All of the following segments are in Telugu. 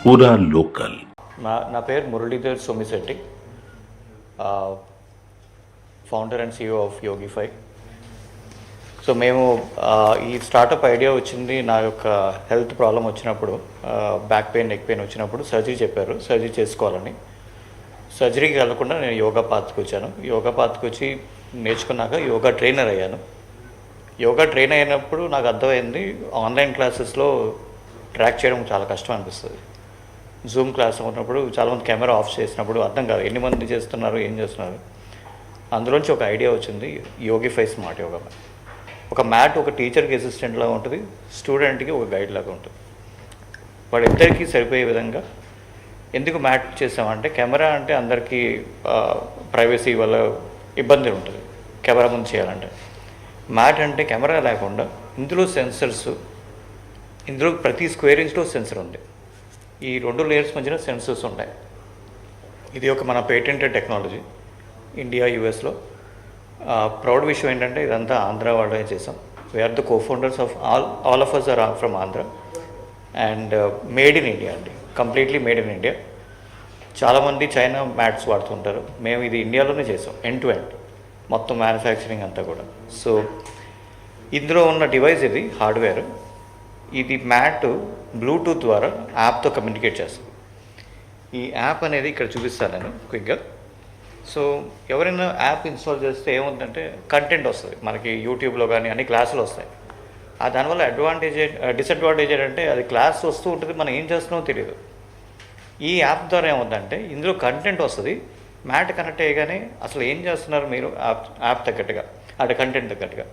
పూరా లోకల్. నా పేరు Muralidhar Somisetty, founder and CEO of Yogifi. So మేము ఈ స్టార్టప్ ఐడియా వచ్చింది నా యొక్క హెల్త్ ప్రాబ్లం వచ్చినప్పుడు, బ్యాక్ పెయిన్, నెక్ పెయిన్ వచ్చినప్పుడు సర్జరీ చెప్పారు, సర్జరీ చేసుకోవాలని. సర్జరీకి వెళ్లకుండా నేను యోగా పాత్కి వచ్చాను. యోగా పాత్కి వచ్చి నేర్చుకున్నాక యోగా ట్రైనర్ అయ్యాను. యోగా ట్రైన్ అయినప్పుడు నాకు అర్థమైంది, ఆన్లైన్ క్లాసెస్లో ట్రాక్ చేయడం చాలా కష్టం అనిపిస్తుంది. జూమ్ క్లాస్ ఉన్నప్పుడు చాలామంది కెమెరా ఆఫ్ చేసినప్పుడు అర్థం కాదు ఎన్ని మంది చేస్తున్నారు, ఏం చేస్తున్నారు. అందులోంచి ఒక ఐడియా వచ్చింది, యోగిఫై స్మార్ట్ యోగా మ్యాట్. ఒక మ్యాట్ ఒక టీచర్కి అసిస్టెంట్ లాగా ఉంటుంది, స్టూడెంట్కి ఒక గైడ్ లాగా ఉంటుంది. వాళ్ళిద్దరికీ సరిపోయే విధంగా ఎందుకు మ్యాట్ చేసామంటే, కెమెరా అంటే అందరికీ ప్రైవసీ వల్ల ఇబ్బంది ఉంటుంది కెమెరా ముందు చేయాలంటే. మ్యాట్ అంటే కెమెరా లేకుండా ఇందులో సెన్సర్స్, ఇందులో ప్రతి స్క్వేర్ ఇంచ్లో సెన్సర్ ఉంది. ఈ 2 లేయర్స్ మధ్యన సెన్సర్స్ ఉంటాయి. ఇది ఒక మన పేటెంటెడ్ టెక్నాలజీ, ఇండియా యుఎస్లో. ప్రౌడ్ విషయం ఏంటంటే ఇదంతా ఆంధ్ర వాళ్ళే చేసాం. We are the co-founders of all of us are from Andhra and made in India అండి, కంప్లీట్లీ మేడ్ ఇన్ ఇండియా. చాలామంది చైనా మ్యాట్స్ వాడుతుంటారు, మేము ఇది ఇండియాలోనే చేసాం, ఎండ్ టు ఎండ్ మొత్తం మ్యానుఫ్యాక్చరింగ్ అంతా కూడా. సో ఇందులో ఉన్న డివైస్ ఇది హార్డ్వేర్. ఇది మ్యాట్ బ్లూటూత్ ద్వారా యాప్తో కమ్యూనికేట్ చేస్తుంది. ఈ యాప్ అనేది ఇక్కడ చూపిస్తాను నేను క్విక్గా. సో ఎవరైనా యాప్ ఇన్స్టాల్ చేస్తే ఏముందంటే కంటెంట్ వస్తుంది మనకి, యూట్యూబ్లో కానీ అన్ని క్లాసులు వస్తాయి. దానివల్ల డిసడ్వాంటేజ్ ఏంటంటే అది క్లాస్ వస్తూ ఉంటుంది, మనం ఏం చేస్తున్నామో తెలియదు. ఈ యాప్ ద్వారా ఏముందంటే ఇందులో కంటెంట్ వస్తుంది, మ్యాట్ కనెక్ట్ అయ్యగానే అసలు ఏం చేస్తున్నారు మీరు యాప్ తగ్గట్టుగా, అంటే కంటెంట్ తగ్గట్టుగా.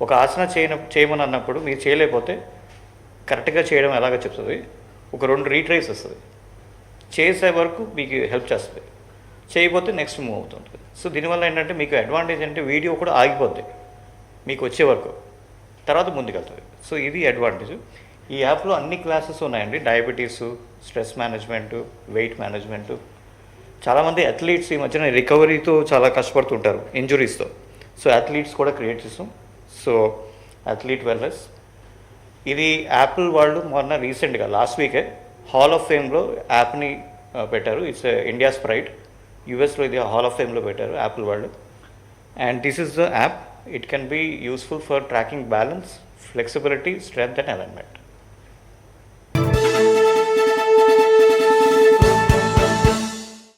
ఒక ఆసన చేయమని అన్నప్పుడు మీరు చేయలేకపోతే కరెక్ట్గా చేయడం ఎలాగో చెప్తుంది, ఒక 2 రీట్రైస్ వస్తుంది, చేసే వరకు మీకు హెల్ప్ చేస్తుంది, చేయకపోతే నెక్స్ట్ మూవ్ అవుతుంటుంది. సో దీనివల్ల ఏంటంటే మీకు అడ్వాంటేజ్ అంటే వీడియో కూడా ఆగిపోద్ది మీకు వచ్చే వరకు, తర్వాత ముందుకెళ్తుంది. సో ఇది అడ్వాంటేజ్. ఈ యాప్లో అన్ని క్లాసెస్ ఉన్నాయండి, diabetes, stress management, weight management. చాలామంది అథ్లీట్స్ ఈ మధ్యన రికవరీతో చాలా కష్టపడుతుంటారు, ఇంజురీస్తో. సో అథ్లీట్స్ కూడా క్రియేట్ చేస్తాం. So athlete wellness. ఇది యాపిల్ వాళ్ళు మొన్న రీసెంట్గా లాస్ట్ వీకే హాల్ ఆఫ్ ఫేమ్లో యాప్ని పెట్టారు. It's India's pride. యూఎస్లో ఇది హాల్ ఆఫ్ ఫేమ్లో పెట్టారు యాపిల్ వాళ్ళు. And this is the app. It can be useful for tracking balance, flexibility, strength and alignment.